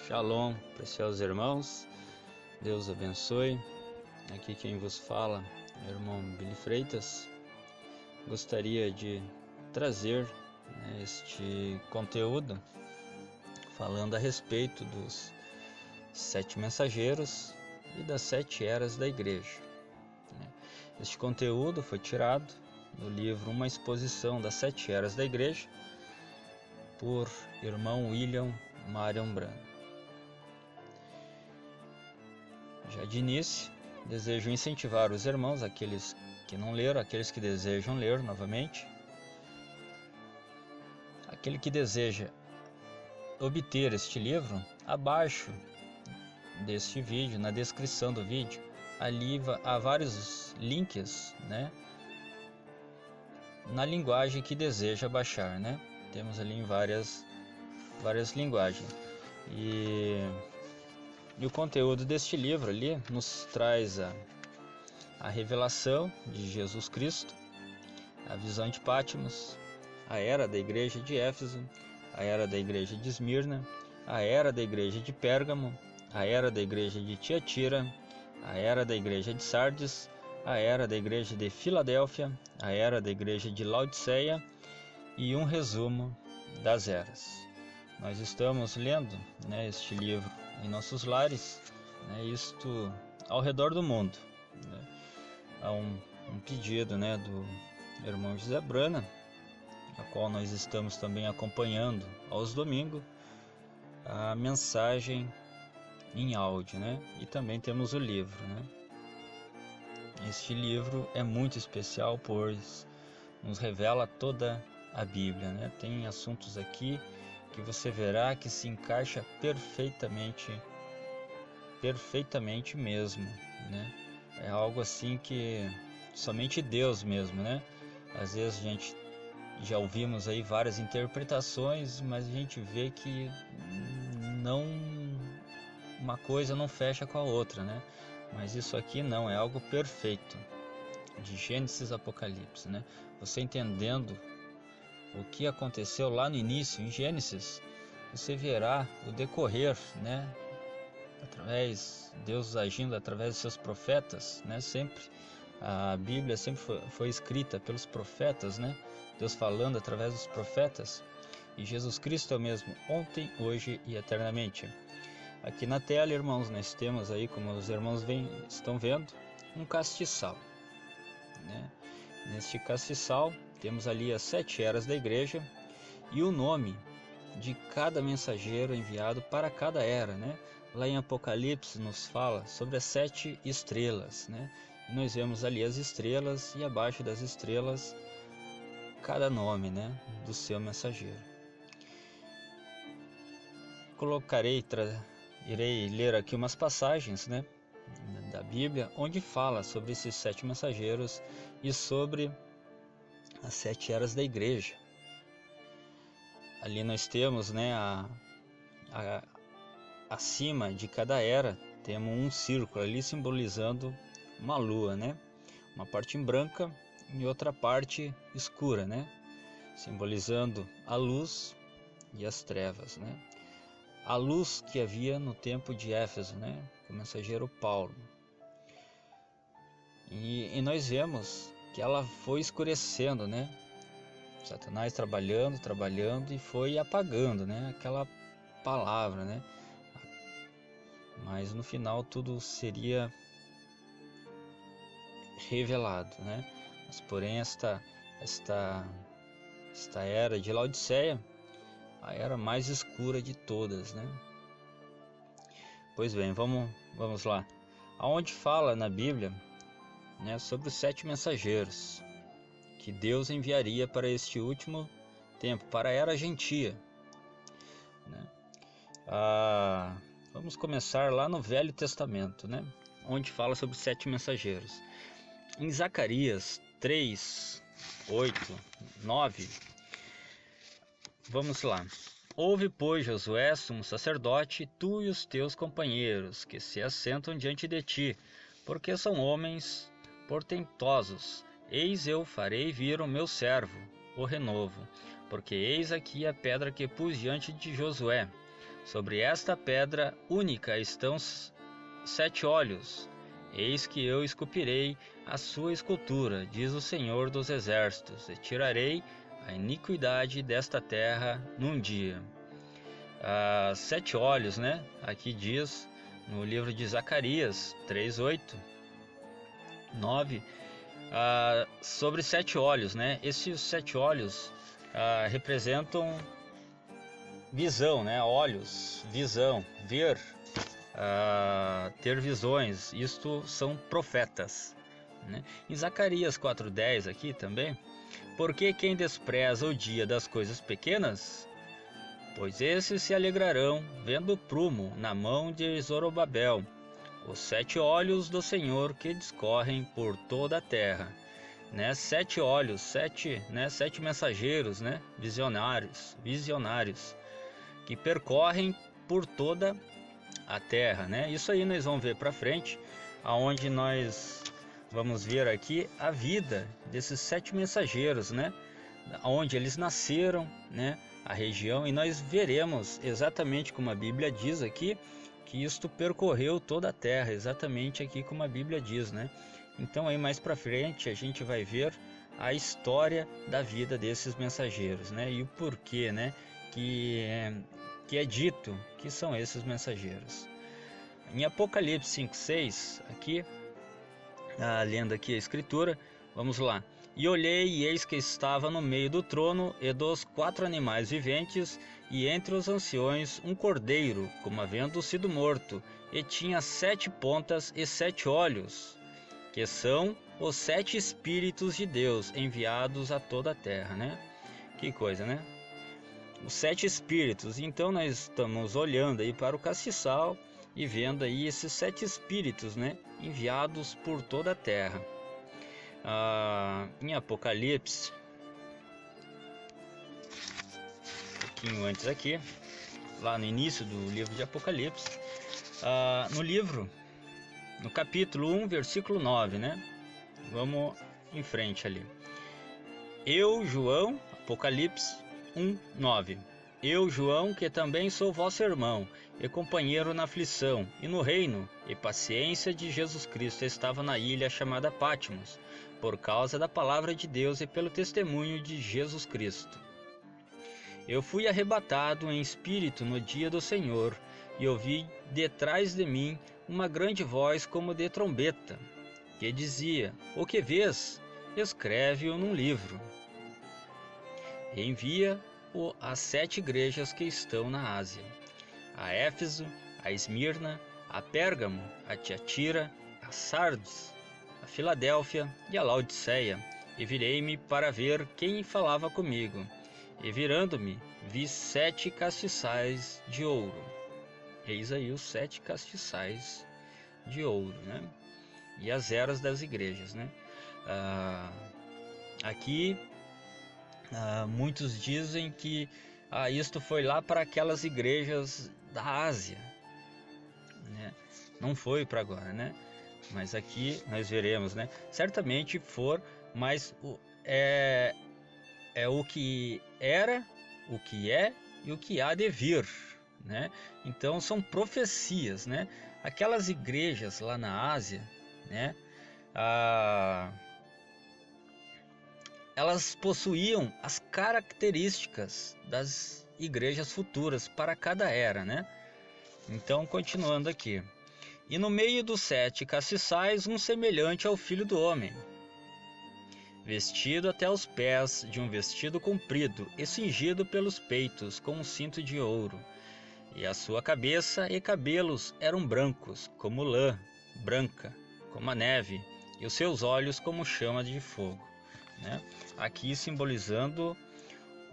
Shalom, preciosos irmãos, Deus abençoe. Aqui quem vos fala é o irmão Billy Freitas. Gostaria de trazer este conteúdo falando a respeito dos 7 mensageiros e das 7 eras da igreja. Este conteúdo foi tirado do livro Uma Exposição das 7 Eras da Igreja, por irmão William Marion Branham. Já de início, desejo incentivar os irmãos, aqueles que não leram, aqueles que desejam ler novamente. Aquele que deseja obter este livro, abaixo deste vídeo, na descrição do vídeo, ali há vários links, na linguagem que deseja baixar, Temos ali em várias linguagens. E o conteúdo deste livro ali nos traz a revelação de Jesus Cristo, a visão de Patmos, a era da igreja de Éfeso, a era da igreja de Esmirna, a era da igreja de Pérgamo, a era da igreja de Tiatira, a era da igreja de Sardes, a era da igreja de Filadélfia, a era da igreja de Laodiceia e um resumo das eras. Nós estamos lendo este livro em nossos lares, isto ao redor do mundo. Há um pedido do irmão José Brana, a qual nós estamos também acompanhando aos domingos, a mensagem em áudio, e também temos o livro. Este livro é muito especial, pois nos revela toda a Bíblia, Tem assuntos aqui que você verá que se encaixa perfeitamente mesmo, É algo assim que somente Deus mesmo, Às vezes a gente já ouvimos aí várias interpretações, mas a gente vê que uma coisa não fecha com a outra, Mas isso aqui não, é algo perfeito, de Gênesis a Apocalipse, Você entendendo o que aconteceu lá no início, em Gênesis, você verá o decorrer, através Deus agindo através de seus profetas, Sempre a Bíblia sempre foi escrita pelos profetas, Deus falando através dos profetas, e Jesus Cristo é o mesmo ontem, hoje e eternamente. Aqui na tela, irmãos, nós temos aí, como os irmãos estão vendo, um castiçal, Neste castiçal temos ali as 7 eras da igreja e o nome de cada mensageiro enviado para cada era, Lá em Apocalipse nos fala sobre as 7 estrelas, E nós vemos ali as estrelas e abaixo das estrelas cada nome, do seu mensageiro. Irei ler aqui umas passagens, da Bíblia, onde fala sobre esses 7 mensageiros e sobre as 7 eras da igreja. Ali nós temos, acima de cada era, temos um círculo ali simbolizando uma lua, Uma parte em branca e outra parte escura, Simbolizando a luz e as trevas, A luz que havia no tempo de Éfeso, com o mensageiro Paulo. E nós vemos que ela foi escurecendo, Satanás trabalhando e foi apagando, aquela palavra, Mas no final tudo seria revelado, Mas porém esta era de Laodiceia, a era mais escura de todas, Pois bem, vamos lá. Aonde fala na Bíblia, sobre os 7 mensageiros que Deus enviaria para este último tempo, para a era gentia, Vamos começar lá no Velho Testamento, Onde fala sobre os 7 mensageiros. Em Zacarias 3, 8, 9, vamos lá. Ouve, pois, Josué, sumo sacerdote, tu e os teus companheiros, que se assentam diante de ti, porque são homens portentosos. Eis eu farei vir o meu servo, o renovo, porque eis aqui a pedra que pus diante de Josué. Sobre esta pedra única estão 7 olhos. Eis que eu esculpirei a sua escultura, diz o Senhor dos Exércitos, e tirarei a iniquidade desta terra num dia. 7 olhos, né? Aqui diz no livro de Zacarias 3:8, 9, sobre 7 olhos, né? Esses 7 olhos representam visão, né? Olhos, visão, ver, ter visões. Isto são profetas, né? Em Zacarias 4:10 aqui também, porque quem despreza o dia das coisas pequenas, pois esses se alegrarão vendo o prumo na mão de Zorobabel, os 7 olhos do Senhor que discorrem por toda a terra, né? 7 olhos, 7 mensageiros, né? Visionários que percorrem por toda a terra, né? Isso aí nós vamos ver para frente, aonde nós vamos ver aqui a vida desses 7 mensageiros, né? Onde eles nasceram, né? A região, e nós veremos exatamente como a Bíblia diz aqui, que isto percorreu toda a terra, exatamente aqui como a Bíblia diz, né? Então aí mais para frente a gente vai ver a história da vida desses mensageiros, né? E o porquê, né? Que é dito que são esses mensageiros. Em Apocalipse 5:6, aqui, lendo aqui a escritura, vamos lá. E olhei, e eis que estava no meio do trono e dos 4 animais viventes, e entre os anciões um cordeiro, como havendo sido morto, e tinha 7 pontas e 7 olhos, que são os 7 Espíritos de Deus enviados a toda a terra, né? Que coisa, né? Os 7 Espíritos. Então nós estamos olhando aí para o castiçal e vendo aí esses 7 Espíritos, né? Enviados por toda a terra. Em Apocalipse, um pouquinho antes aqui, lá no início do livro de Apocalipse, no capítulo 1, versículo 9, né? Vamos em frente ali. Eu, João, Apocalipse 1:9. Eu, João, que também sou vosso irmão e companheiro na aflição e no reino e paciência de Jesus Cristo, estava na ilha chamada Patmos, por causa da palavra de Deus e pelo testemunho de Jesus Cristo. Eu fui arrebatado em espírito no dia do Senhor, e ouvi detrás de mim uma grande voz como de trombeta, que dizia: O que vês? Escreve-o num livro. E envia-o às 7 igrejas que estão na Ásia: a Éfeso, a Esmirna, a Pérgamo, a Tiatira, a Sardes, a Filadélfia e a Laodiceia. E virei-me para ver quem falava comigo. E virando-me, vi 7 castiçais de ouro. Eis aí os 7 castiçais de ouro, né? E as eras das igrejas, né? Aqui muitos dizem que isto foi lá para aquelas igrejas da Ásia, né? Não foi para agora, né? Mas aqui nós veremos, né? Certamente for, mas é o que era, o que é e o que há de vir, né? Então são profecias, né? Aquelas igrejas lá na Ásia, né? Elas possuíam as características das igrejas futuras para cada era, né? Então, continuando aqui. E no meio dos 7 castiçais, um semelhante ao Filho do Homem, vestido até os pés de um vestido comprido e cingido pelos peitos com um cinto de ouro. E a sua cabeça e cabelos eram brancos, como lã branca, como a neve, e os seus olhos como chama de fogo, né? Aqui simbolizando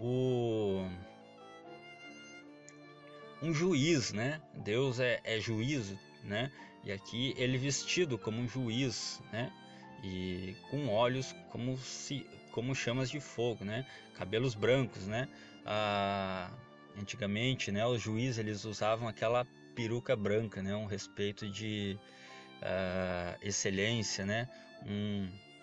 um juiz, né? Deus é juízo, né? E aqui ele vestido como um juiz, né? E com olhos como chamas de fogo, né? Cabelos brancos, né? Antigamente, né? Os juízes eles usavam aquela peruca branca, né? Um respeito de excelência, né?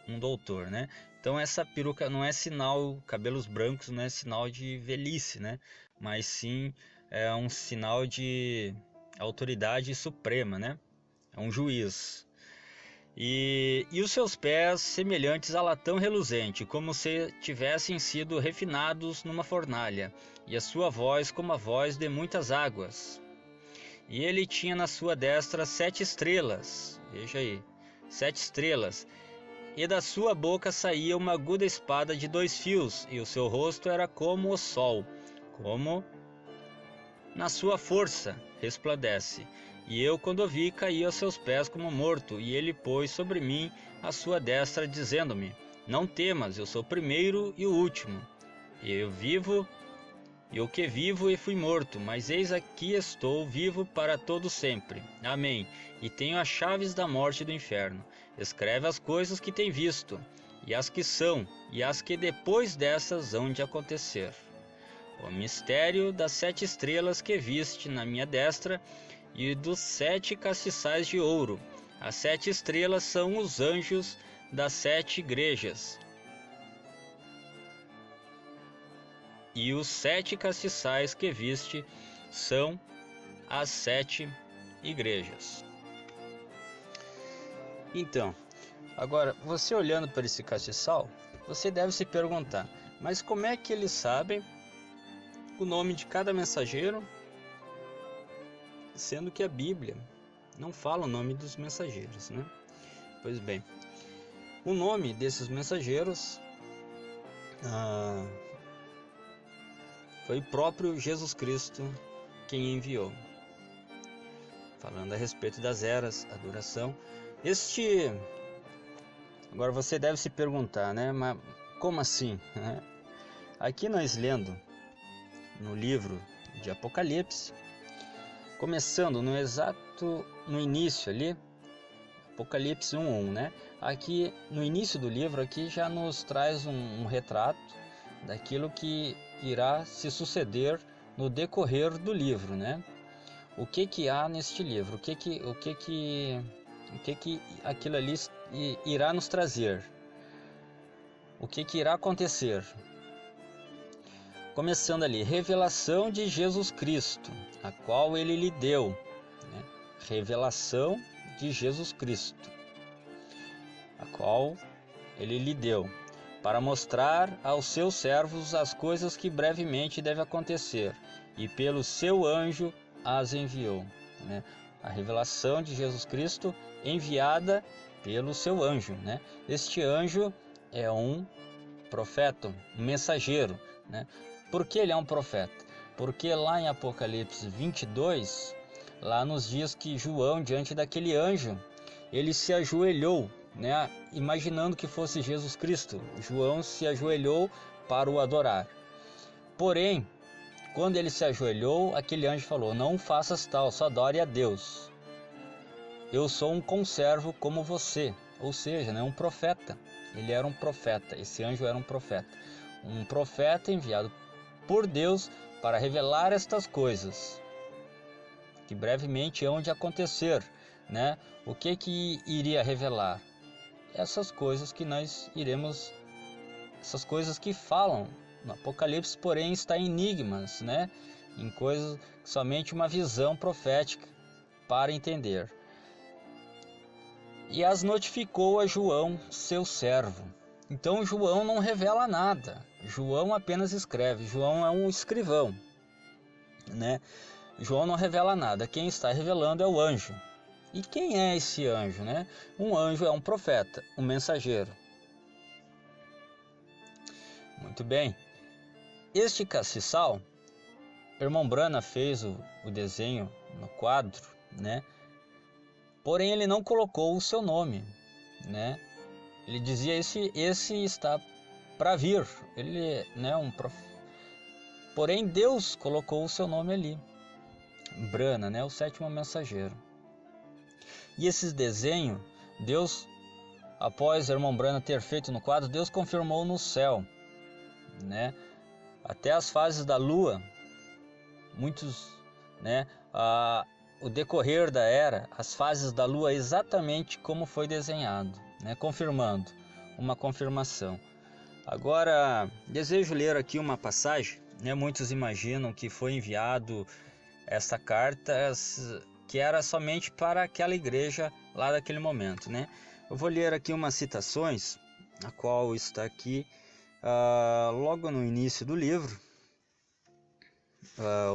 Um doutor, né? Então essa peruca não é sinal, cabelos brancos não é sinal de velhice, né? Mas sim é um sinal de autoridade suprema, né? É um juiz. E os seus pés semelhantes a latão reluzente, como se tivessem sido refinados numa fornalha, e a sua voz como a voz de muitas águas. E ele tinha na sua destra 7 estrelas, veja aí, 7 estrelas, e da sua boca saía uma aguda espada de 2 fios, e o seu rosto era como o sol, como na sua força resplandece. E eu, quando o vi, caí aos seus pés como morto, e ele pôs sobre mim a sua destra, dizendo-me: não temas, eu sou o primeiro e o último. E eu vivo, eu que vivo e fui morto, mas eis aqui estou vivo para todo sempre. Amém. E tenho as chaves da morte e do inferno. Escreve as coisas que tem visto, e as que são, e as que depois dessas hão de acontecer. O mistério das 7 estrelas que viste na minha destra e dos 7 castiçais de ouro. As 7 estrelas são os anjos das 7 igrejas. E os 7 castiçais que viste são as 7 igrejas. Então, agora, você olhando para esse castiçal, você deve se perguntar, mas como é que eles sabem o nome de cada mensageiro, sendo que a Bíblia não fala o nome dos mensageiros, né? Pois bem, o nome desses mensageiros foi o próprio Jesus Cristo quem enviou. Falando a respeito das eras, a duração. Agora você deve se perguntar, né? Mas como assim? Aqui nós lendo no livro de Apocalipse, começando no início ali, Apocalipse 1:1, né? Aqui no início do livro aqui já nos traz um retrato daquilo que irá se suceder no decorrer do livro, né? O que há neste livro? O que aquilo ali irá nos trazer? O que irá acontecer? Começando ali, revelação de Jesus Cristo, a qual ele lhe deu, né? Revelação de Jesus Cristo, a qual ele lhe deu, para mostrar aos seus servos as coisas que brevemente devem acontecer, e pelo seu anjo as enviou, né? A revelação de Jesus Cristo enviada pelo seu anjo, né? Este anjo é um profeta, um mensageiro, né? Por que ele é um profeta? Porque lá em Apocalipse 22, lá nos diz que João, diante daquele anjo, ele se ajoelhou, né? Imaginando que fosse Jesus Cristo. João se ajoelhou para o adorar. Porém, quando ele se ajoelhou, aquele anjo falou: não faças tal, só adore a Deus. Eu sou um conservo como você. Ou seja, né, um profeta. Ele era um profeta, esse anjo era um profeta. Um profeta enviado por Deus para revelar estas coisas que brevemente hão de acontecer, né? O que iria revelar? Essas coisas que nós iremos, essas coisas que falam no Apocalipse, porém está em enigmas, né? Em coisas que somente uma visão profética para entender. E as notificou a João, seu servo. Então João não revela nada, João apenas escreve, João é um escrivão, né? João não revela nada, quem está revelando é o anjo. E quem é esse anjo, né? Um anjo é um profeta, um mensageiro. Muito bem. Este castiçal, irmão Brana fez o desenho no quadro, né? Porém ele não colocou o seu nome, né? Ele dizia esse está para vir. Ele, né, Porém Deus colocou o seu nome ali. Brana, né, o 7º mensageiro. E esses desenhos, Deus, após o irmão Brana ter feito no quadro, Deus confirmou no céu, né? Até as fases da lua, né, o decorrer da era, as fases da lua exatamente como foi desenhado, né, confirmando, uma confirmação. Agora, desejo ler aqui uma passagem né? Muitos imaginam que foi enviado essa carta que era somente para aquela igreja lá daquele momento, né? Eu vou ler aqui umas citações, a qual está aqui logo no início do livro.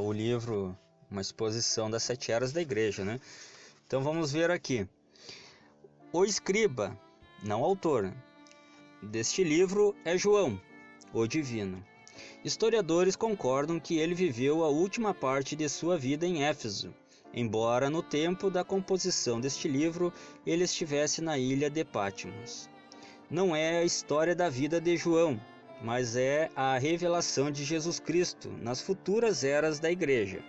O livro, uma exposição das 7 eras da igreja, né? Então vamos ver aqui. O escriba, não autor, deste livro é João, o divino. Historiadores concordam que ele viveu a última parte de sua vida em Éfeso, embora no tempo da composição deste livro ele estivesse na ilha de Patmos. Não é a história da vida de João, mas é a revelação de Jesus Cristo nas futuras eras da igreja.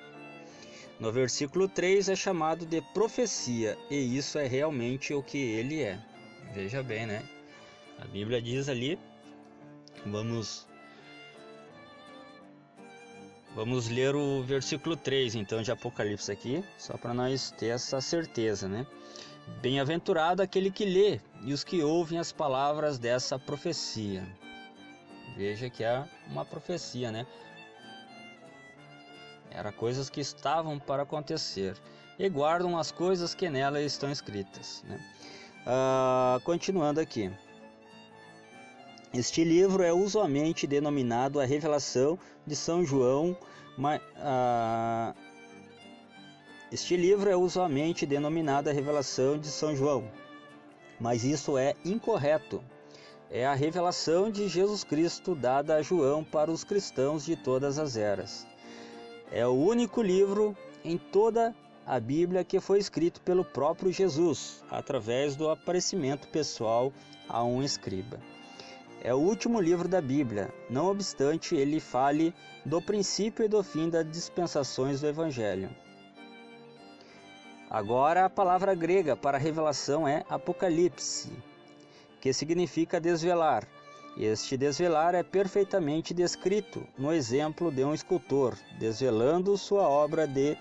No versículo 3 é chamado de profecia, e isso é realmente o que ele é. Veja bem, né? A Bíblia diz ali, vamos ler o versículo 3 então de Apocalipse aqui, só para nós ter essa certeza, né? Bem-aventurado aquele que lê e os que ouvem as palavras dessa profecia. Veja que é uma profecia, né? Era coisas que estavam para acontecer e guardam as coisas que nela estão escritas, né? Continuando aqui. Este livro é usualmente denominado a Revelação de São João, mas isso é incorreto. É a revelação de Jesus Cristo dada a João para os cristãos de todas as eras. É o único livro em toda a Bíblia que foi escrito pelo próprio Jesus, através do aparecimento pessoal a um escriba. É o último livro da Bíblia, não obstante ele fale do princípio e do fim das dispensações do Evangelho. Agora a palavra grega para revelação é apocalipse, que significa desvelar. Este desvelar é perfeitamente descrito no exemplo de um escultor, desvelando sua obra de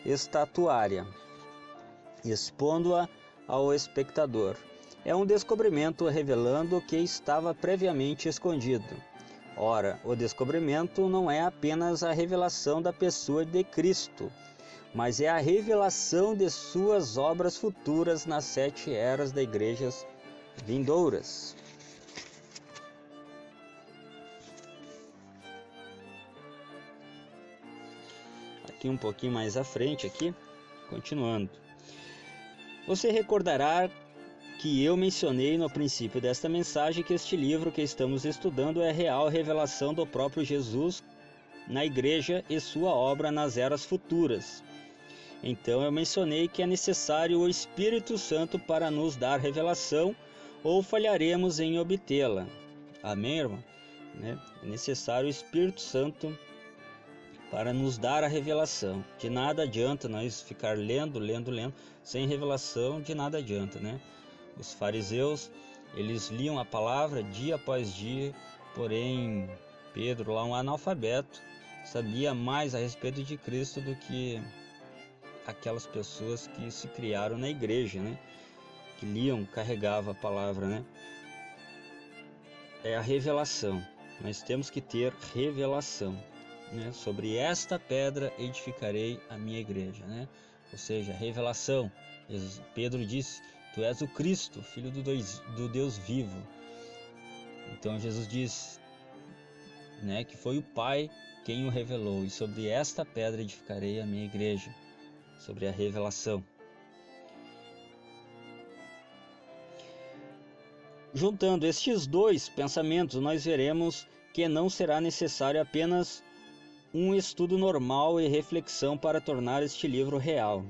estatuária, expondo-a ao espectador. É um descobrimento revelando o que estava previamente escondido. Ora, o descobrimento não é apenas a revelação da pessoa de Cristo, mas é a revelação de suas obras futuras nas 7 eras da igrejas vindouras. Aqui um pouquinho mais à frente, aqui, continuando. Você recordará que eu mencionei no princípio desta mensagem que este livro que estamos estudando é a real revelação do próprio Jesus na igreja e sua obra nas eras futuras. Então eu mencionei que é necessário o Espírito Santo para nos dar revelação, ou falharemos em obtê-la. Amém, irmão? É necessário o Espírito Santo para nos dar a revelação. De nada adianta nós ficar lendo, sem revelação, de nada adianta, né? Os fariseus, eles liam a palavra dia após dia, porém Pedro, lá um analfabeto, sabia mais a respeito de Cristo do que aquelas pessoas que se criaram na igreja, né? Que liam, carregavam a palavra, né? É a revelação. Nós temos que ter revelação, né? Sobre esta pedra edificarei a minha igreja, né? Ou seja, revelação. Pedro disse: tu és o Cristo, Filho do Deus vivo. Então Jesus diz, né, que foi o Pai quem o revelou, e sobre esta pedra edificarei a minha igreja, sobre a revelação. Juntando estes dois pensamentos, nós veremos que não será necessário apenas um estudo normal e reflexão para tornar este livro real.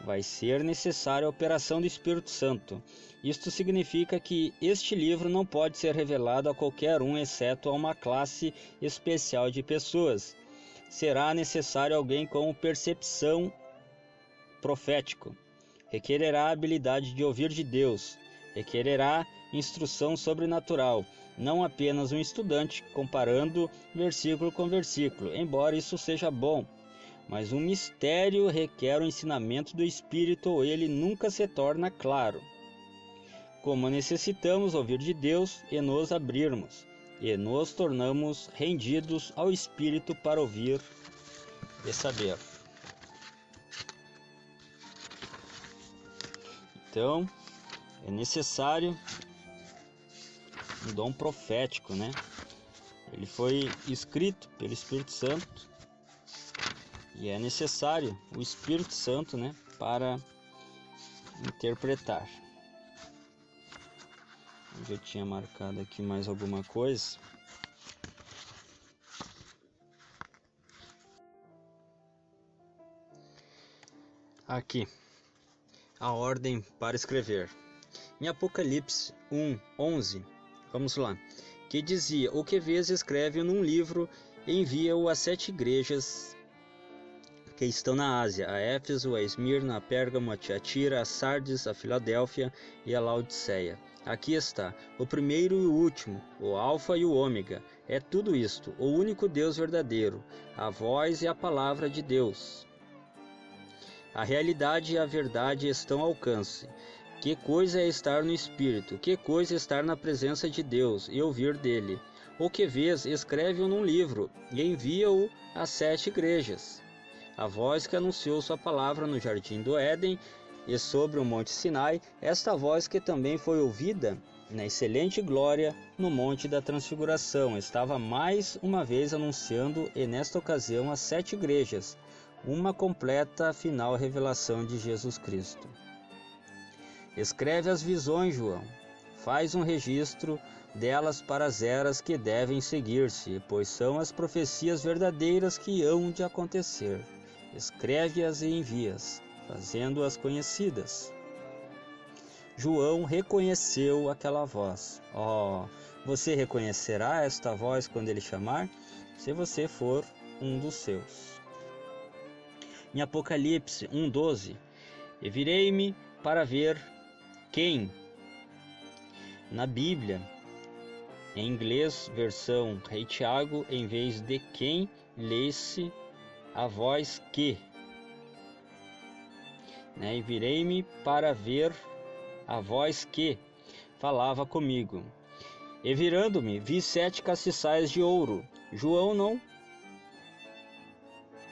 Vai ser necessária a operação do Espírito Santo. Isto significa que este livro não pode ser revelado a qualquer um, exceto a uma classe especial de pessoas. Será necessário alguém com percepção profético. Requererá a habilidade de ouvir de Deus. Requererá instrução sobrenatural. Não apenas um estudante comparando versículo com versículo, embora isso seja bom. Mas um mistério requer o ensinamento do Espírito, ou ele nunca se torna claro. Como necessitamos ouvir de Deus e nos abrirmos, e nos tornamos rendidos ao Espírito para ouvir e saber. Então, é necessário um dom profético, né? Ele foi escrito pelo Espírito Santo e é necessário o Espírito Santo, né, para interpretar. Eu já tinha marcado aqui mais alguma coisa. Aqui, a ordem para escrever. Em Apocalipse 1:11, vamos lá, que dizia: o que vês escreve num livro e envia-o às 7 igrejas que estão na Ásia, a Éfeso, a Esmirna, a Pérgamo, a Tiatira, a Sardes, a Filadélfia e a Laodiceia. Aqui está, o primeiro e o último, o Alfa e o Ômega, é tudo isto, o único Deus verdadeiro, a voz e a palavra de Deus. A realidade e a verdade estão ao alcance. Que coisa é estar no Espírito, que coisa é estar na presença de Deus e ouvir dele. O que vês, escreve-o num livro e envia-o às 7 igrejas. A voz que anunciou sua palavra no jardim do Éden e sobre o monte Sinai, esta voz que também foi ouvida na excelente glória no monte da transfiguração, estava mais uma vez anunciando, e nesta ocasião às 7 igrejas, uma completa final revelação de Jesus Cristo. Escreve as visões, João. Faz um registro delas para as eras que devem seguir-se, pois são as profecias verdadeiras que hão de acontecer. Escreve-as e envia-as, fazendo-as conhecidas. João reconheceu aquela voz. Você reconhecerá esta voz quando ele chamar, se você for um dos seus. Em Apocalipse 1:12, e virei-me para ver quem. Na Bíblia, em inglês, versão Rei Tiago, em vez de quem, lê-se a voz que. E virei-me para ver a voz que falava comigo. E virando-me, vi 7 castiçais de ouro. João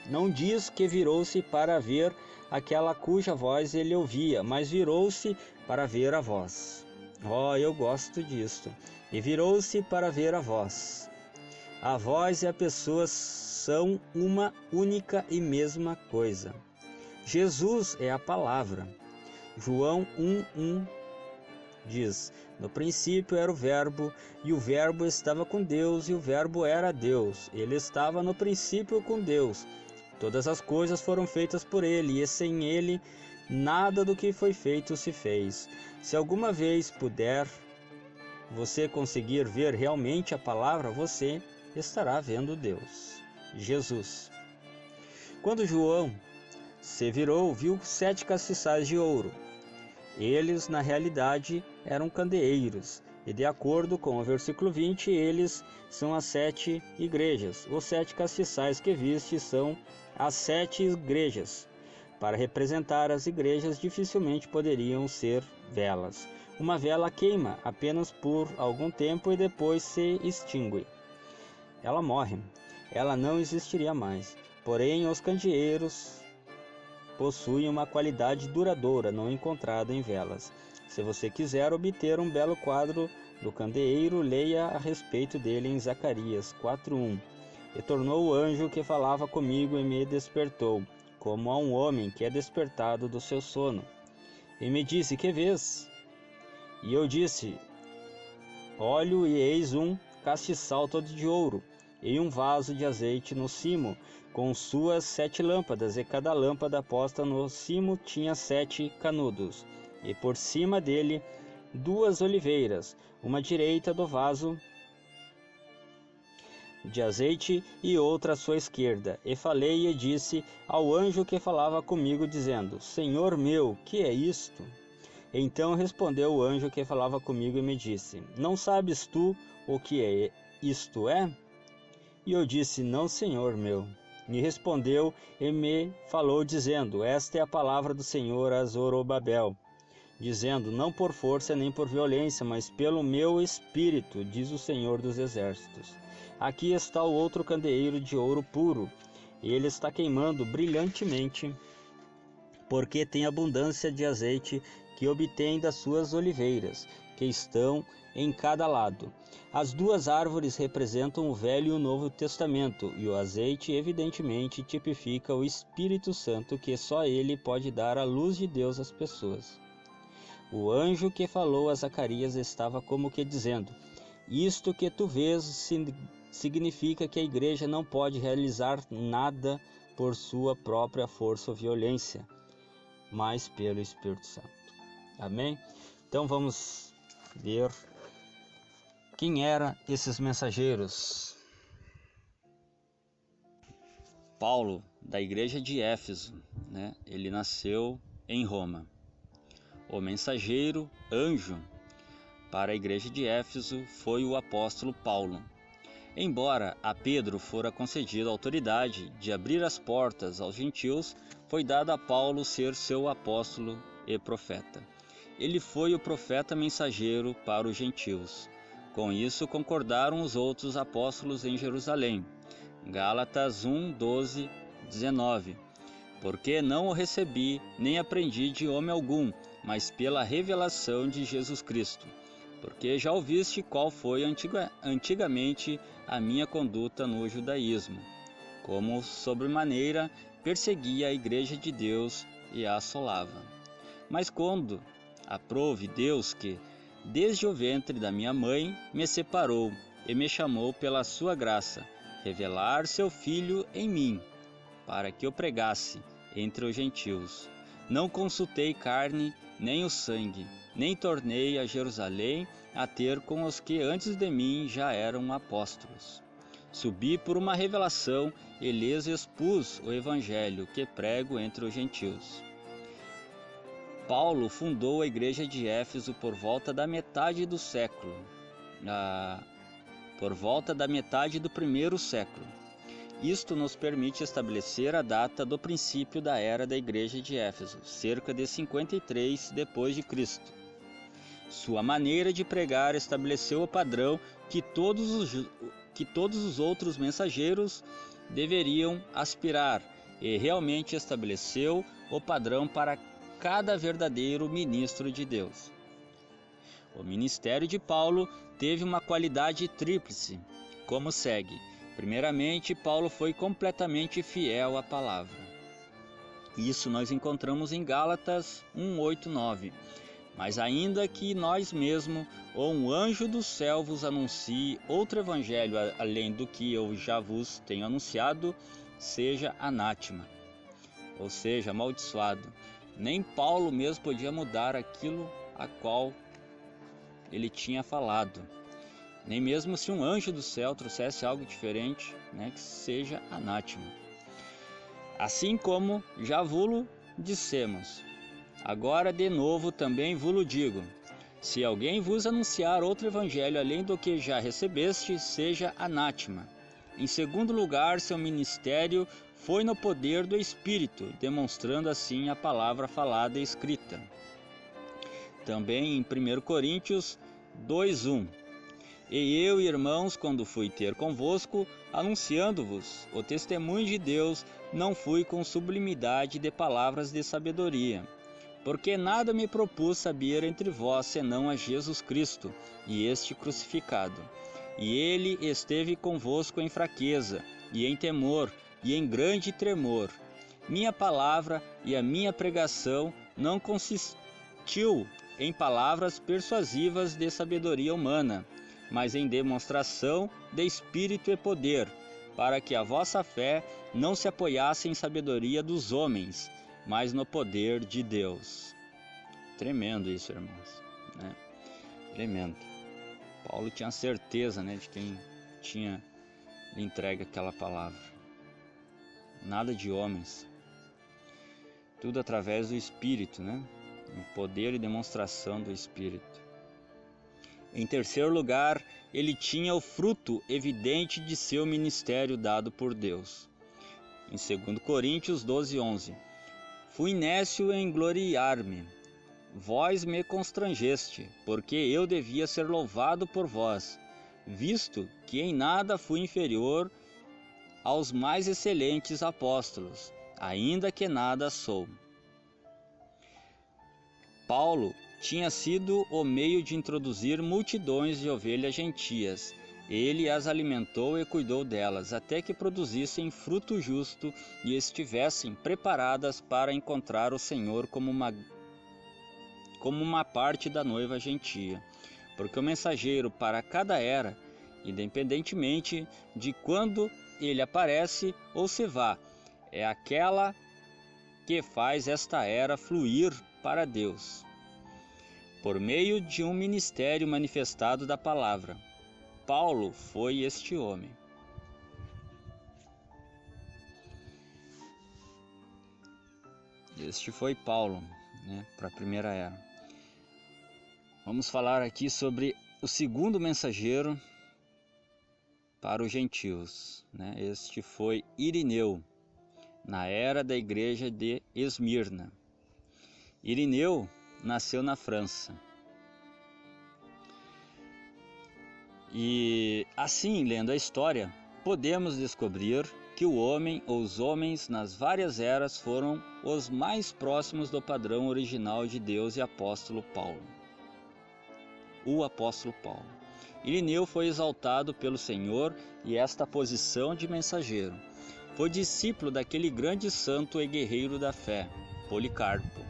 não diz que virou-se para ver aquela cuja voz ele ouvia, mas virou-se para ver a voz. Eu gosto disto. E virou-se para ver a voz. A voz e a pessoa são uma única e mesma coisa. Jesus é a palavra. João 1:1 diz: no princípio era o Verbo, e o Verbo estava com Deus, e o Verbo era Deus. Ele estava no princípio com Deus. Todas as coisas foram feitas por ele, e sem ele nada do que foi feito se fez. Se alguma vez puder você conseguir ver realmente a palavra, você estará vendo Deus, Jesus. Quando João se virou, viu 7 castiçais de ouro. Eles, na realidade, eram candeeiros, e de acordo com o versículo 20, eles são as 7 igrejas. Os 7 castiçais que viste são as 7 igrejas. Para representar as igrejas, dificilmente poderiam ser velas. Uma vela queima apenas por algum tempo e depois se extingue. Ela morre. Ela não existiria mais. Porém, os candeeiros possuem uma qualidade duradoura não encontrada em velas. Se você quiser obter um belo quadro do candeeiro, leia a respeito dele em Zacarias 4:1. E tornou o anjo que falava comigo e me despertou, como a um homem que é despertado do seu sono. E me disse: que vês? E eu disse: olho, e eis um castiçal todo de ouro, e um vaso de azeite no cimo, com suas 7 lâmpadas, e cada lâmpada posta no cimo tinha 7 canudos, e por cima dele 2 oliveiras, uma à direita do vaso de azeite e outra à sua esquerda. E falei e disse ao anjo que falava comigo, dizendo: Senhor meu, que é isto? Então respondeu o anjo que falava comigo e me disse: não sabes tu o que isto é? E eu disse: não, Senhor meu. Me respondeu e me falou, dizendo: esta é a palavra do Senhor a Zorobabel, dizendo: não por força nem por violência, mas pelo meu espírito, diz o Senhor dos Exércitos. Aqui está o outro candeeiro de ouro puro. Ele está queimando brilhantemente, porque tem abundância de azeite que obtém das suas oliveiras, que estão em cada lado. As duas árvores representam o Velho e o Novo Testamento, e o azeite evidentemente tipifica o Espírito Santo, que só ele pode dar a luz de Deus às pessoas. O anjo que falou a Zacarias estava como que dizendo: isto que tu vês significa que a igreja não pode realizar nada por sua própria força ou violência, mas pelo Espírito Santo. Amém? Então vamos ver quem eram esses mensageiros. Paulo, da igreja de Éfeso, né? Ele nasceu em Roma. O mensageiro, anjo, para a igreja de Éfeso foi o apóstolo Paulo. Embora a Pedro fora concedida a autoridade de abrir as portas aos gentios, foi dado a Paulo ser seu apóstolo e profeta. Ele foi o profeta mensageiro para os gentios. Com isso concordaram os outros apóstolos em Jerusalém. Gálatas 1, 12, 19. Porque não o recebi, nem aprendi de homem algum, mas pela revelação de Jesus Cristo. Porque já ouviste qual foi antigamente a minha conduta no judaísmo, como sobremaneira perseguia a igreja de Deus e a assolava. Mas quando aprouve Deus que, desde o ventre da minha mãe, me separou e me chamou pela sua graça, revelar seu Filho em mim, para que eu pregasse entre os gentios. Não consultei carne nem o sangue, nem tornei a Jerusalém a ter com os que antes de mim já eram apóstolos. Subi por uma revelação e lhes expus o evangelho que prego entre os gentios. Paulo fundou a igreja de Éfeso por volta da metade do século, por volta da metade do primeiro século. Isto nos permite estabelecer a data do princípio da era da igreja de Éfeso, cerca de 53 depois de Cristo. Sua maneira de pregar estabeleceu o padrão que todos os outros mensageiros deveriam aspirar e realmente estabeleceu o padrão para cada verdadeiro ministro de Deus. O ministério de Paulo teve uma qualidade tríplice, como segue. Primeiramente, Paulo foi completamente fiel à palavra. Isso nós encontramos em Gálatas 1, 8, 9. Mas ainda que nós mesmos ou um anjo do céu vos anuncie outro evangelho além do que eu já vos tenho anunciado, seja anátema, ou seja, amaldiçoado. Nem Paulo mesmo podia mudar aquilo a qual ele tinha falado. Nem mesmo se um anjo do céu trouxesse algo diferente, que seja anátema. Assim como já vulo dissemos, agora de novo também vulo digo, se alguém vos anunciar outro evangelho além do que já recebeste, seja anátema. Em segundo lugar, seu ministério foi no poder do Espírito, demonstrando assim a palavra falada e escrita. Também em 1 Coríntios 2:1. E eu, irmãos, quando fui ter convosco, anunciando-vos o testemunho de Deus, não fui com sublimidade de palavras de sabedoria, porque nada me propus saber entre vós, senão a Jesus Cristo, e este crucificado. E ele esteve convosco em fraqueza, e em temor, e em grande tremor. Minha palavra e a minha pregação não consistiu em palavras persuasivas de sabedoria humana, mas em demonstração de espírito e poder, para que a vossa fé não se apoiasse em sabedoria dos homens, mas no poder de Deus. Tremendo isso, irmãos, Tremendo. Paulo tinha certeza, de quem tinha lhe entregue aquela palavra. Nada de homens. Tudo através do Espírito, O poder e demonstração do Espírito. Em terceiro lugar, ele tinha o fruto evidente de seu ministério dado por Deus. Em 2 Coríntios 12:11. Fui nécio em gloriar-me, vós me constrangeste, porque eu devia ser louvado por vós, visto que em nada fui inferior aos mais excelentes apóstolos, ainda que nada sou. Paulo tinha sido o meio de introduzir multidões de ovelhas gentias. Ele as alimentou e cuidou delas, até que produzissem fruto justo e estivessem preparadas para encontrar o Senhor como uma parte da noiva gentia. Porque o mensageiro para cada era, independentemente de quando ele aparece ou se vá, é aquela que faz esta era fluir para Deus, por meio de um ministério manifestado da palavra. Paulo foi este homem. Este foi Paulo, para a primeira era. Vamos falar aqui sobre o segundo mensageiro para os gentios. Este foi Irineu, na era da igreja de Esmirna. Irineu nasceu na França. E assim, lendo a história, podemos descobrir que o homem ou os homens nas várias eras foram os mais próximos do padrão original de Deus e apóstolo Paulo. O apóstolo Paulo. Irineu foi exaltado pelo Senhor e esta posição de mensageiro. Foi discípulo daquele grande santo e guerreiro da fé, Policarpo.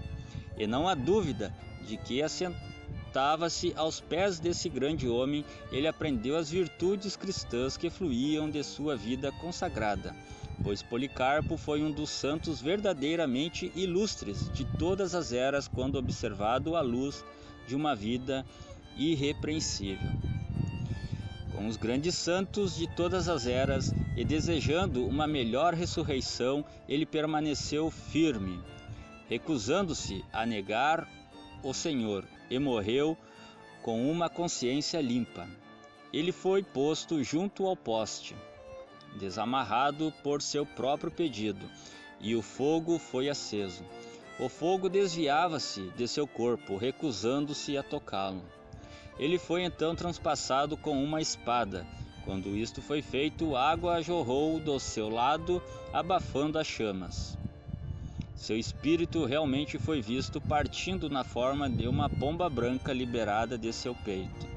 E não há dúvida de que assentava-se aos pés desse grande homem, ele aprendeu as virtudes cristãs que fluíam de sua vida consagrada, pois Policarpo foi um dos santos verdadeiramente ilustres de todas as eras quando observado à luz de uma vida irrepreensível. Com os grandes santos de todas as eras e desejando uma melhor ressurreição, ele permaneceu firme, recusando-se a negar o Senhor, e morreu com uma consciência limpa. Ele foi posto junto ao poste, desamarrado por seu próprio pedido, e o fogo foi aceso. O fogo desviava-se de seu corpo, recusando-se a tocá-lo. Ele foi então transpassado com uma espada. Quando isto foi feito, água jorrou do seu lado, abafando as chamas. Seu espírito realmente foi visto partindo na forma de uma pomba branca liberada de seu peito.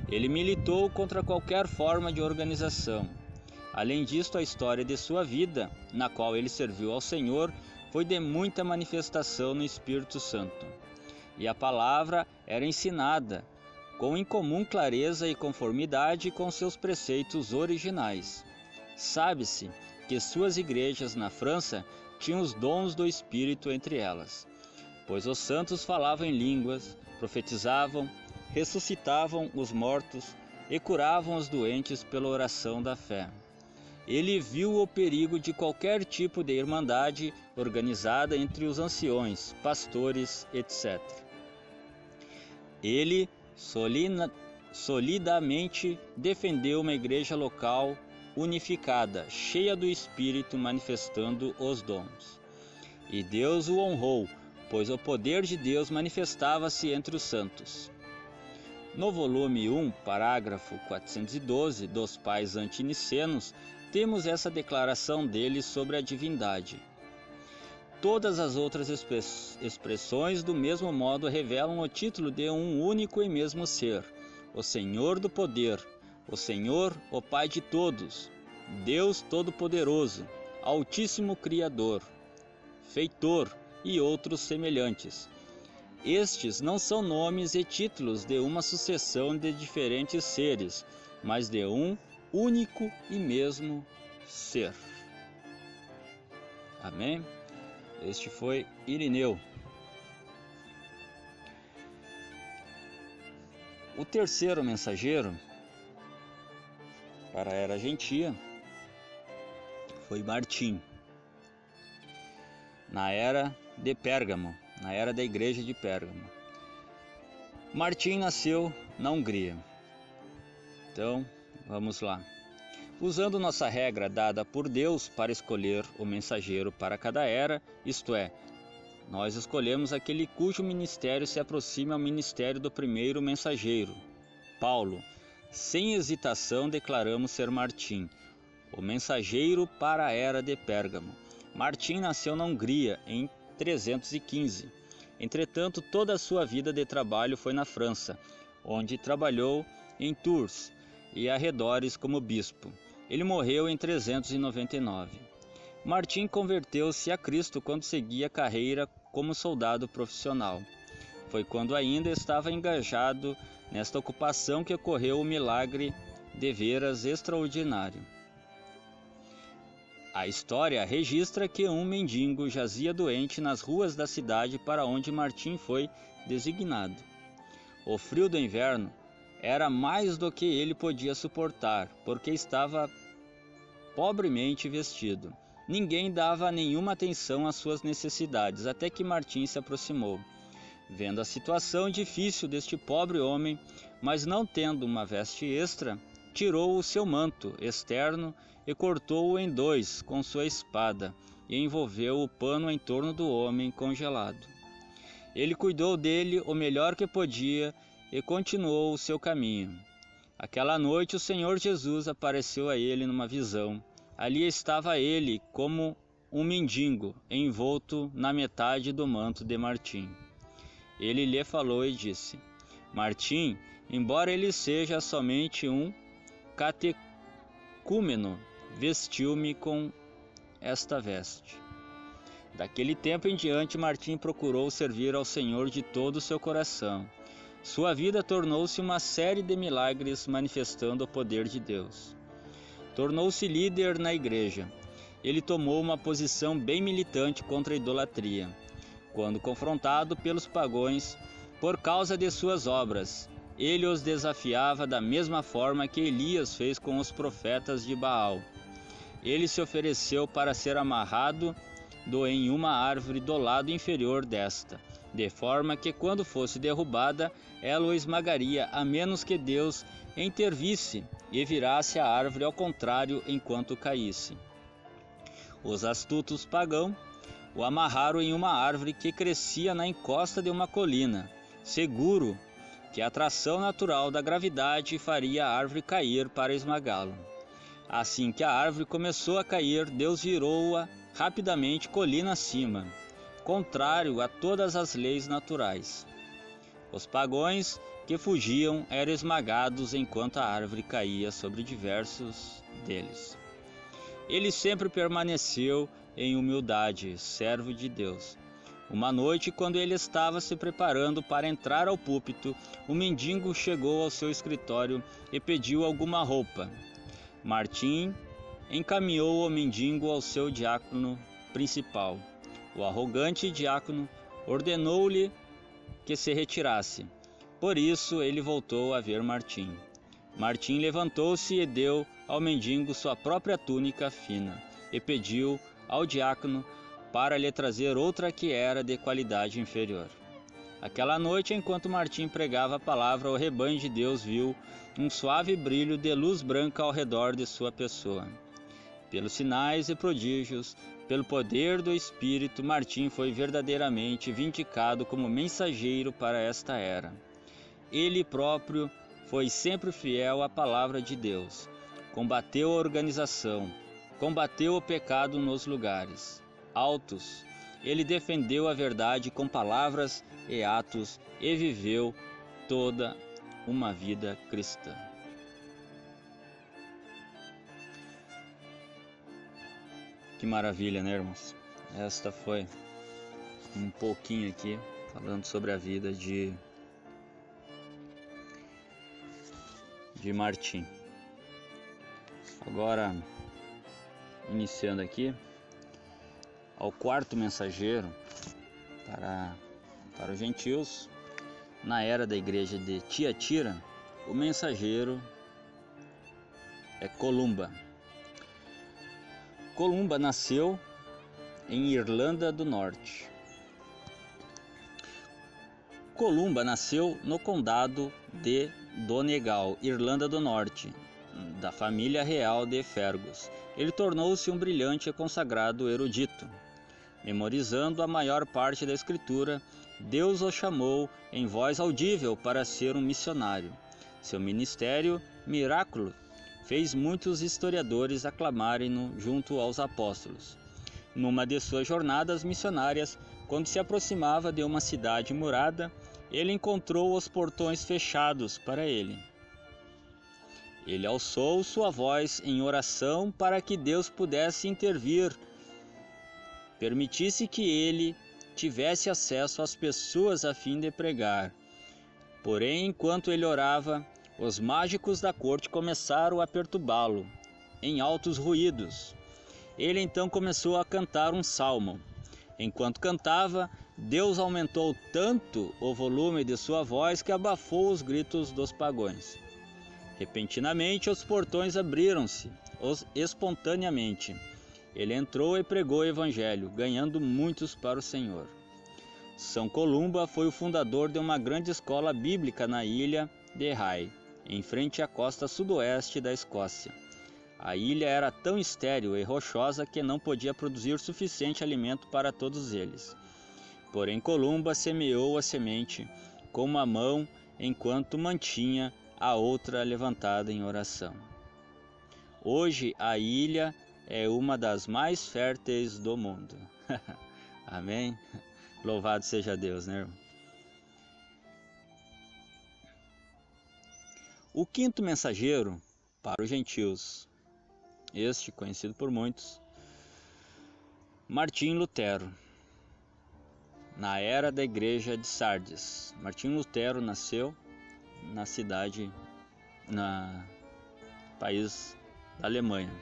Ele militou contra qualquer forma de organização. Além disto, a história de sua vida, na qual ele serviu ao Senhor, foi de muita manifestação no Espírito Santo. E a palavra era ensinada com incomum clareza e conformidade com seus preceitos originais. Sabe-se que suas igrejas na França tinham os dons do Espírito entre elas, pois os santos falavam em línguas, profetizavam, ressuscitavam os mortos e curavam os doentes pela oração da fé. Ele viu o perigo de qualquer tipo de irmandade organizada entre os anciões, pastores, etc. Ele solidamente defendeu uma igreja local unificada, cheia do Espírito, manifestando os dons. E Deus o honrou, pois o poder de Deus manifestava-se entre os santos. No volume 1, parágrafo 412 dos Pais Antinicenos, temos essa declaração dele sobre a divindade. Todas as outras expressões do mesmo modo revelam o título de um único e mesmo ser, o Senhor do poder, o Senhor, o Pai de todos, Deus Todo-Poderoso, Altíssimo Criador, Feitor e outros semelhantes. Estes não são nomes e títulos de uma sucessão de diferentes seres, mas de um único e mesmo ser. Amém? Este foi Irineu. O terceiro mensageiro para a era gentia foi Martim, na era de Pérgamo, na era da igreja de Pérgamo. Martim nasceu na Hungria. Então, vamos lá. Usando nossa regra dada por Deus para escolher o mensageiro para cada era, isto é, Nós escolhemos aquele cujo ministério se aproxima ao ministério do primeiro mensageiro, Paulo. Sem hesitação declaramos ser Martim, o mensageiro para a era de Pérgamo. Martim nasceu na Hungria em 315. Entretanto, toda a sua vida de trabalho foi na França, onde trabalhou em Tours e arredores como bispo. Ele morreu em 399. Martim converteu-se a Cristo quando seguia carreira como soldado profissional. Foi quando ainda estava engajado nesta ocupação que ocorreu o milagre de veras extraordinário. A história registra que um mendigo jazia doente nas ruas da cidade para onde Martim foi designado. O frio do inverno era mais do que ele podia suportar, porque estava pobremente vestido. Ninguém dava nenhuma atenção às suas necessidades, até que Martim se aproximou. Vendo a situação difícil deste pobre homem, mas não tendo uma veste extra, tirou o seu manto externo e cortou-o em dois com sua espada, e envolveu o pano em torno do homem congelado. Ele cuidou dele o melhor que podia e continuou o seu caminho. Aquela noite o Senhor Jesus apareceu a ele numa visão. Ali estava ele como um mendigo, envolto na metade do manto de Martim. Ele lhe falou e disse: Martim, embora ele seja somente um catecúmeno, vestiu-me com esta veste. Daquele tempo em diante, Martim procurou servir ao Senhor de todo o seu coração. Sua vida tornou-se uma série de milagres manifestando o poder de Deus. Tornou-se líder na igreja. Ele tomou uma posição bem militante contra a idolatria. Quando confrontado pelos pagãos por causa de suas obras, ele os desafiava da mesma forma que Elias fez com os profetas de Baal. Ele se ofereceu para ser amarrado em uma árvore do lado inferior desta, de forma que quando fosse derrubada, ela o esmagaria, a menos que Deus intervisse e virasse a árvore ao contrário enquanto caísse. Os astutos pagãos o amarraram em uma árvore que crescia na encosta de uma colina, seguro que a atração natural da gravidade faria a árvore cair para esmagá-lo. Assim que a árvore começou a cair, Deus virou-a rapidamente colina acima, contrário a todas as leis naturais. Os pagãos que fugiam eram esmagados enquanto a árvore caía sobre diversos deles. Ele sempre permaneceu em humildade, servo de Deus. Uma noite, quando ele estava se preparando para entrar ao púlpito, um mendigo chegou ao seu escritório e pediu alguma roupa. Martim encaminhou o mendigo ao seu diácono principal. O arrogante diácono ordenou-lhe que se retirasse. Por isso ele voltou a ver Martim. Martim levantou-se e deu ao mendigo sua própria túnica fina, e pediu ao diácono para lhe trazer outra que era de qualidade inferior. Aquela noite, enquanto Martim pregava a palavra, o rebanho de Deus viu um suave brilho de luz branca ao redor de sua pessoa. Pelos sinais e prodígios, pelo poder do Espírito, Martim foi verdadeiramente vindicado como mensageiro para esta era. Ele próprio foi sempre fiel à palavra de Deus. Combateu a organização, combateu o pecado nos lugares altos. Ele defendeu a verdade com palavras e atos e viveu toda uma vida cristã. Que maravilha, né, irmãos? Esta foi um pouquinho aqui falando sobre a vida de Martim. Agora, iniciando aqui, ao quarto mensageiro para os gentios, na era da igreja de Tiatira, o mensageiro é Columba. Columba nasceu em Irlanda do Norte. Columba nasceu no condado de Donegal, Irlanda do Norte, da família real de Fergus. Ele tornou-se um brilhante e consagrado erudito. Memorizando a maior parte da Escritura, Deus o chamou em voz audível para ser um missionário. Seu ministério, miraculo, fez muitos historiadores aclamarem-no junto aos apóstolos. Numa de suas jornadas missionárias, quando se aproximava de uma cidade murada, ele encontrou os portões fechados para ele. Ele alçou sua voz em oração para que Deus pudesse intervir, permitisse que ele tivesse acesso às pessoas a fim de pregar. Porém, enquanto ele orava, os mágicos da corte começaram a perturbá-lo, em altos ruídos. Ele então começou a cantar um salmo. Enquanto cantava, Deus aumentou tanto o volume de sua voz que abafou os gritos dos pagãos. Repentinamente, os portões abriram-se espontaneamente. Ele entrou e pregou o evangelho, ganhando muitos para o Senhor. São Columba foi o fundador de uma grande escola bíblica na ilha de Rye, em frente à costa sudoeste da Escócia. A ilha era tão estéril e rochosa que não podia produzir suficiente alimento para todos eles. Porém, Columba semeou a semente com uma mão enquanto mantinha a outra levantada em oração. Hoje, a ilha é uma das mais férteis do mundo. Amém? Louvado seja Deus, né, irmão? O quinto mensageiro para os gentios, este conhecido por muitos, Martim Lutero. Na era da igreja de Sardes, Martim Lutero nasceu na cidade, país da Alemanha.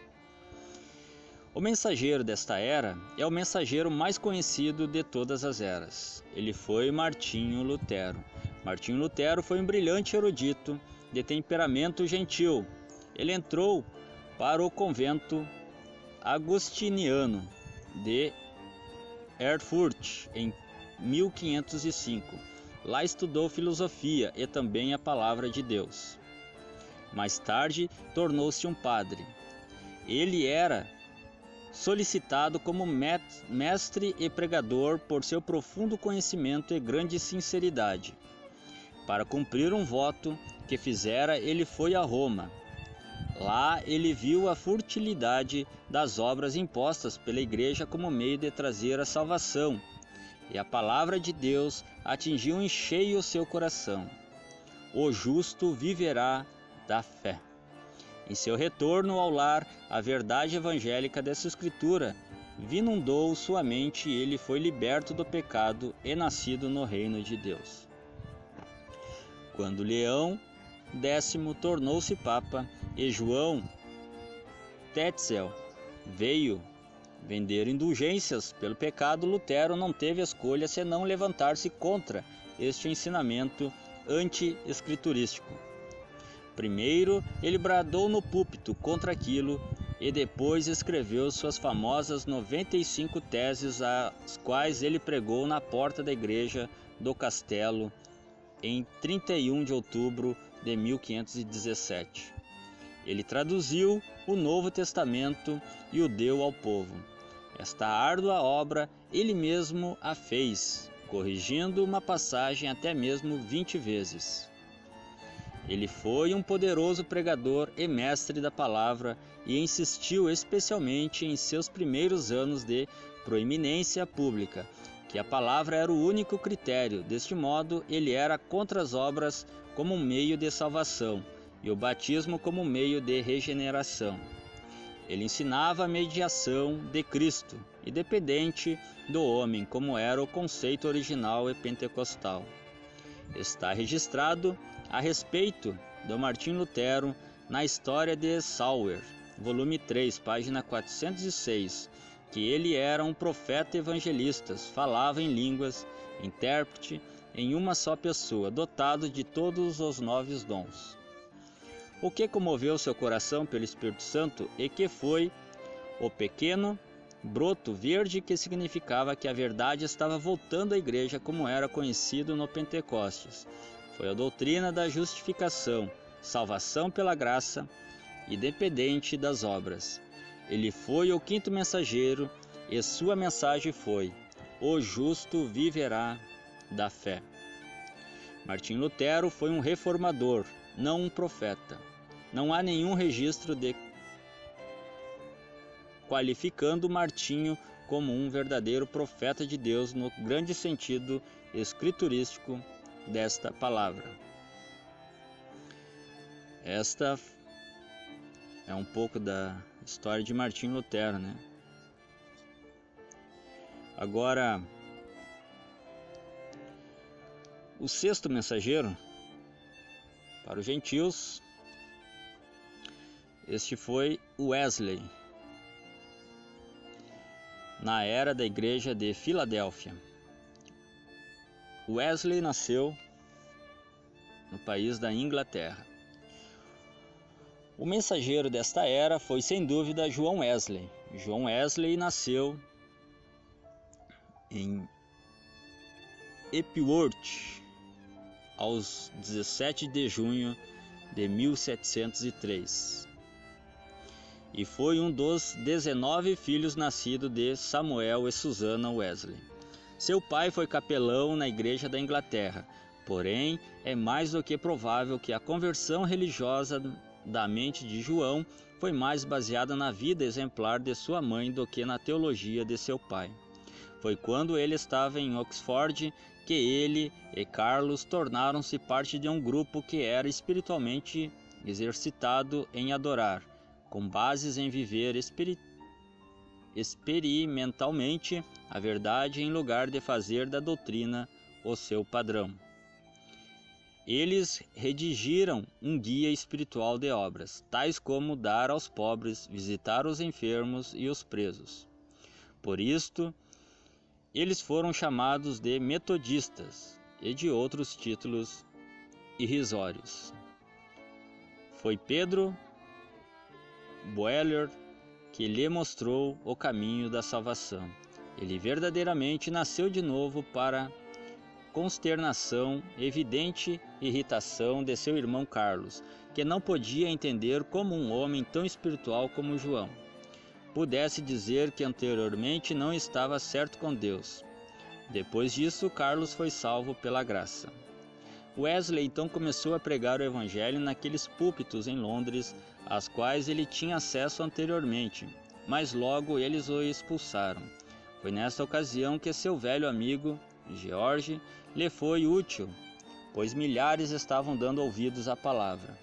O mensageiro desta era é o mensageiro mais conhecido de todas as eras. Ele foi Martinho Lutero. Martinho Lutero foi um brilhante erudito de temperamento gentil. Ele entrou para o convento agustiniano de Erfurt em 1505. Lá estudou filosofia e também a palavra de Deus. Mais tarde, tornou-se um padre. Ele era solicitado como mestre e pregador por seu profundo conhecimento e grande sinceridade. Para cumprir um voto que fizera, ele foi a Roma. Lá ele viu a futilidade das obras impostas pela igreja como meio de trazer a salvação, e a palavra de Deus atingiu em cheio o seu coração. O justo viverá da fé. Em seu retorno ao lar, a verdade evangélica dessa escritura inundou sua mente e ele foi liberto do pecado e nascido no reino de Deus. Quando Leão X tornou-se papa e João Tetzel veio vender indulgências pelo pecado, Lutero não teve escolha senão levantar-se contra este ensinamento anti-escriturístico. Primeiro, ele bradou no púlpito contra aquilo e depois escreveu suas famosas 95 teses, as quais ele pregou na porta da igreja do castelo em 31 de outubro de 1517. Ele traduziu o Novo Testamento e o deu ao povo. Esta árdua obra ele mesmo a fez, corrigindo uma passagem até mesmo 20 vezes. Ele foi um poderoso pregador e mestre da palavra e insistiu especialmente em seus primeiros anos de proeminência pública, que a palavra era o único critério. Deste modo, ele era contra as obras como um meio de salvação e o batismo como um meio de regeneração. Ele ensinava a mediação de Cristo, independente do homem, como era o conceito original e pentecostal. Está registrado a respeito do Martim Lutero na História de Sauer, volume 3, página 406, que ele era um profeta evangelista, falava em línguas, intérprete em uma só pessoa, dotado de todos os 9 dons. O que comoveu seu coração pelo Espírito Santo e que foi o pequeno broto verde que significava que a verdade estava voltando à igreja como era conhecido no Pentecostes. Foi a doutrina da justificação, salvação pela graça, independente das obras. Ele foi o quinto mensageiro e sua mensagem foi: o justo viverá da fé. Martim Lutero foi um reformador, não um profeta. Não há nenhum registro qualificando Martinho como um verdadeiro profeta de Deus no grande sentido escriturístico desta palavra. Esta é um pouco da história de Martim Lutero, né? Agora, o sexto mensageiro para os gentios, este foi Wesley, na era da igreja de Filadélfia. Wesley nasceu no país da Inglaterra. O mensageiro desta era foi sem dúvida João Wesley. João Wesley nasceu em Epworth aos 17 de junho de 1703 e foi um dos 19 filhos nascidos de Samuel e Susana Wesley. Seu pai foi capelão na igreja da Inglaterra, porém é mais do que provável que a conversão religiosa da mente de João foi mais baseada na vida exemplar de sua mãe do que na teologia de seu pai. Foi quando ele estava em Oxford que ele e Carlos tornaram-se parte de um grupo que era espiritualmente exercitado em adorar, com bases em viver experimentalmente a verdade em lugar de fazer da doutrina o seu padrão. Eles redigiram um guia espiritual de obras, tais como dar aos pobres, visitar os enfermos e os presos. Por isto, eles foram chamados de metodistas e de outros títulos irrisórios. Foi Pedro Boeller que lhe mostrou o caminho da salvação. Ele verdadeiramente nasceu de novo para consternação, evidente irritação de seu irmão Carlos, que não podia entender como um homem tão espiritual como João pudesse dizer que anteriormente não estava certo com Deus. Depois disso, Carlos foi salvo pela graça. Wesley então começou a pregar o evangelho naqueles púlpitos em Londres, às quais ele tinha acesso anteriormente, mas logo eles o expulsaram. Foi nesta ocasião que seu velho amigo, George, lhe foi útil, pois milhares estavam dando ouvidos à palavra.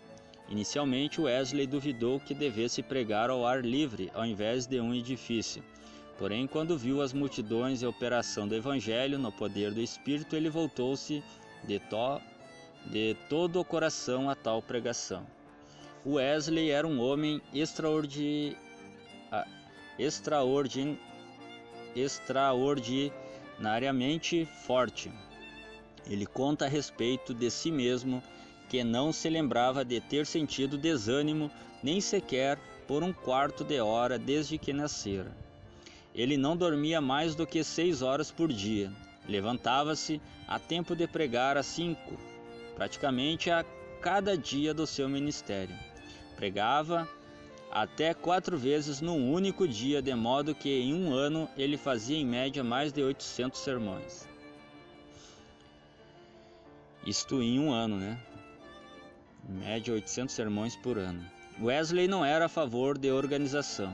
Inicialmente, Wesley duvidou que devesse pregar ao ar livre ao invés de um edifício. Porém, quando viu as multidões e a operação do evangelho no poder do Espírito, ele voltou-se de todo o coração a tal pregação. Wesley era um homem extraordinariamente forte. Ele conta a respeito de si mesmo que não se lembrava de ter sentido desânimo nem sequer por um quarto de hora desde que nascera. Ele não dormia mais do que 6 horas por dia. Levantava-se a tempo de pregar às 5, praticamente a cada dia do seu ministério. Pregava até 4 vezes num único dia, de modo que em um ano ele fazia em média mais de 800 sermões. Isto em um ano, né? Em média 800 sermões por ano. Wesley não era a favor de organização.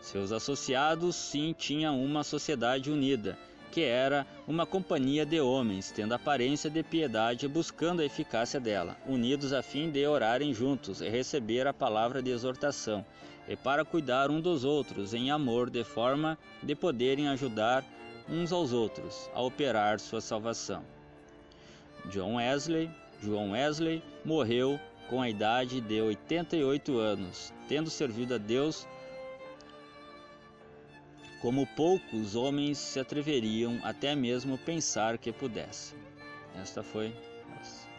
Seus associados sim tinham uma sociedade unida, que era uma companhia de homens, tendo aparência de piedade e buscando a eficácia dela, unidos a fim de orarem juntos e receber a palavra de exortação, e para cuidar um dos outros em amor, de forma de poderem ajudar uns aos outros a operar sua salvação. João Wesley morreu com a idade de 88 anos, tendo servido a Deus como poucos homens se atreveriam até mesmo pensar que pudessem. Esta foi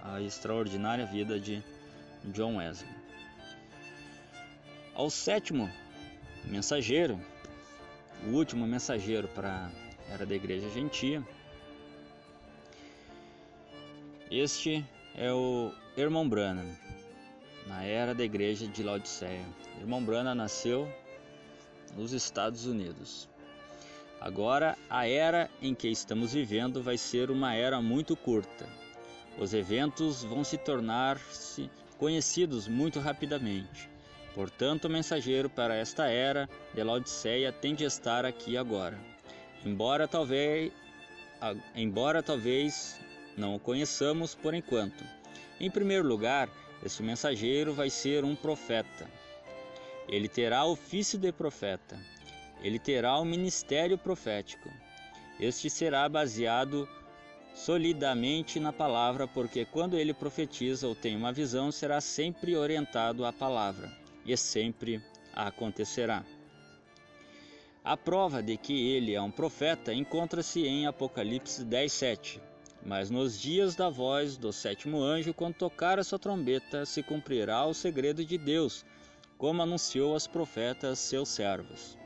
a extraordinária vida de John Wesley. Ao sétimo mensageiro, o último mensageiro para a era da Igreja Gentia, este é o irmão Branham, na era da Igreja de Laodiceia. O irmão Branham nasceu nos Estados Unidos. Agora, a era em que estamos vivendo vai ser uma era muito curta. Os eventos vão se tornar-se conhecidos muito rapidamente. Portanto, o mensageiro para esta era de Laodiceia tem de estar aqui agora. Embora talvez não o conheçamos por enquanto. Em primeiro lugar, este mensageiro vai ser um profeta. Ele terá ofício de profeta. Ele terá o ministério profético. Este será baseado solidamente na palavra, porque quando ele profetiza ou tem uma visão, será sempre orientado à palavra, e sempre acontecerá. A prova de que ele é um profeta encontra-se em Apocalipse 10:7. Mas nos dias da voz do sétimo anjo, quando tocar a sua trombeta, se cumprirá o segredo de Deus, como anunciou aos profetas seus servos.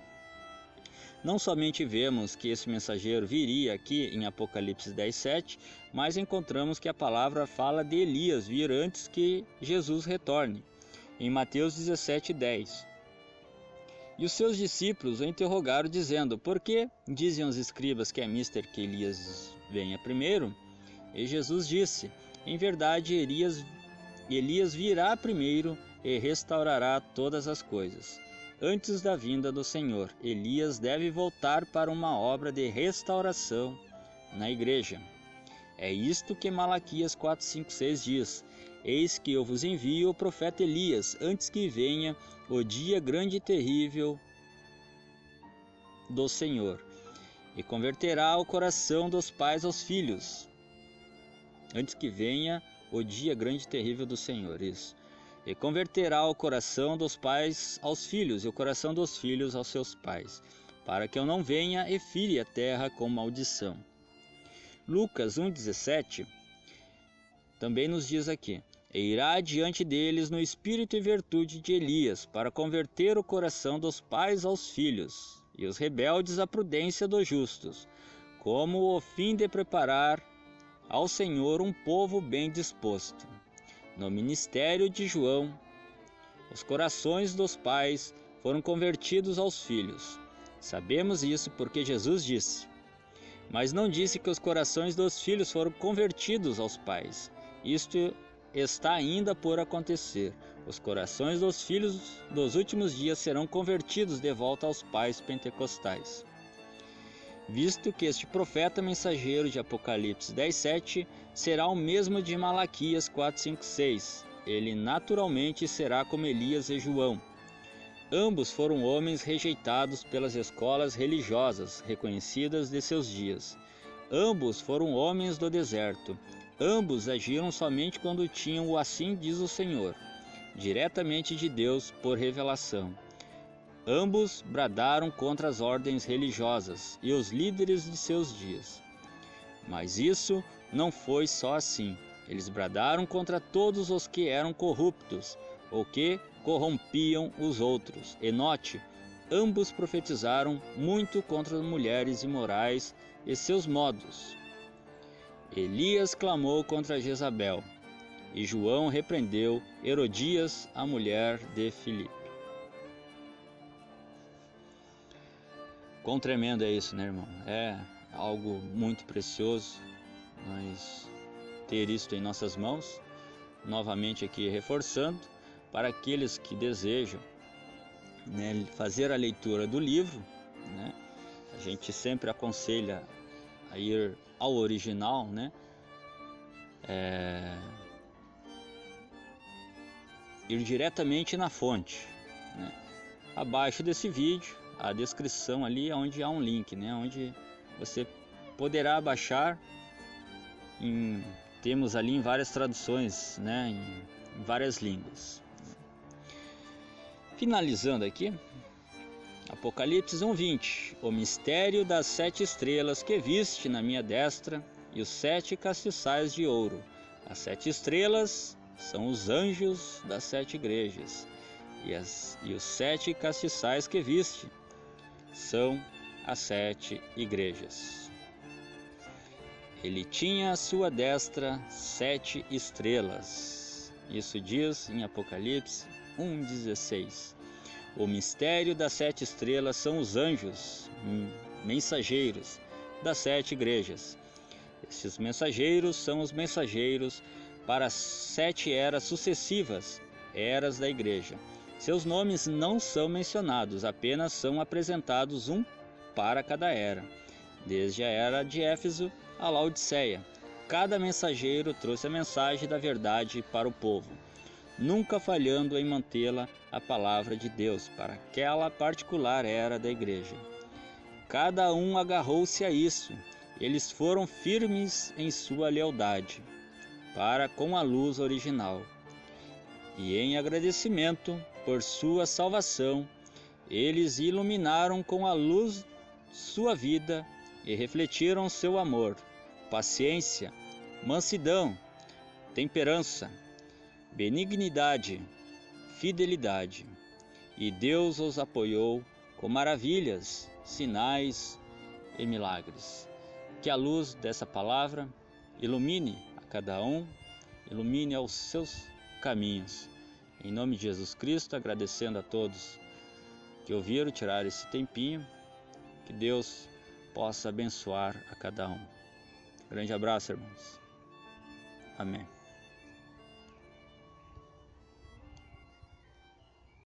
Não somente vemos que esse mensageiro viria aqui em Apocalipse 10:7, mas encontramos que a palavra fala de Elias vir antes que Jesus retorne, em Mateus 17:10. E os seus discípulos o interrogaram, dizendo: por que dizem os escribas que é mister que Elias venha primeiro? E Jesus disse: em verdade, Elias virá primeiro e restaurará todas as coisas. Antes da vinda do Senhor, Elias deve voltar para uma obra de restauração na igreja. É isto que Malaquias 4:5-6 diz: eis que eu vos envio o profeta Elias, antes que venha o dia grande e terrível do Senhor, e converterá o coração dos pais aos filhos. Antes que venha o dia grande e terrível do Senhor, isso. E converterá o coração dos pais aos filhos, e o coração dos filhos aos seus pais, para que eu não venha e fire a terra com maldição. Lucas 1:17 também nos diz aqui: e irá diante deles no espírito e virtude de Elias, para converter o coração dos pais aos filhos, e os rebeldes à prudência dos justos, como o fim de preparar ao Senhor um povo bem disposto. No ministério de João, os corações dos pais foram convertidos aos filhos. Sabemos isso porque Jesus disse, mas não disse que os corações dos filhos foram convertidos aos pais. Isto está ainda por acontecer. Os corações dos filhos dos últimos dias serão convertidos de volta aos pais pentecostais. Visto que este profeta mensageiro de Apocalipse 10:7 será o mesmo de Malaquias 4:5-6. Ele naturalmente será como Elias e João. Ambos foram homens rejeitados pelas escolas religiosas reconhecidas de seus dias. Ambos foram homens do deserto. Ambos agiram somente quando tinham o assim diz o Senhor, diretamente de Deus por revelação. Ambos bradaram contra as ordens religiosas e os líderes de seus dias. Mas isso não foi só assim. Eles bradaram contra todos os que eram corruptos, ou que corrompiam os outros. E note, ambos profetizaram muito contra as mulheres imorais e seus modos. Elias clamou contra Jezabel, e João repreendeu Herodias, a mulher de Filipe. Quão tremendo é isso, né, irmão? É algo muito precioso nós ter isto em nossas mãos. Novamente aqui reforçando, para aqueles que desejam, né, fazer a leitura do livro, né, a gente sempre aconselha a ir ao original, né, ir diretamente na fonte, né. Abaixo desse vídeo, a descrição ali, onde há um link, né, onde você poderá baixar. Temos ali em várias traduções, né, em várias línguas. Finalizando aqui, Apocalipse 1:20. O mistério das 7 estrelas que viste na minha destra e os 7 castiçais de ouro. As 7 estrelas são os anjos das 7 igrejas, e os 7 castiçais que viste são as 7 igrejas. Ele tinha à sua destra 7 estrelas. Isso diz em Apocalipse 1:16. O mistério das 7 estrelas são os anjos. mensageiros das 7 igrejas. Estes mensageiros são os mensageiros para as 7 eras sucessivas, eras da igreja. Seus nomes não são mencionados, apenas são apresentados um para cada era, desde a era de Éfeso a Laodiceia. Cada mensageiro trouxe a mensagem da verdade para o povo, nunca falhando em mantê-la a palavra de Deus para aquela particular era da igreja. Cada um agarrou-se a isso. Eles foram firmes em sua lealdade para com a luz original. E em agradecimento por sua salvação, eles iluminaram com a luz sua vida e refletiram seu amor, paciência, mansidão, temperança, benignidade, fidelidade. E Deus os apoiou com maravilhas, sinais e milagres. Que a luz dessa palavra ilumine a cada um, ilumine aos seus caminhos. Em nome de Jesus Cristo, agradecendo a todos que ouviram, tirar esse tempinho, que Deus possa abençoar a cada um. Grande abraço, irmãos. Amém.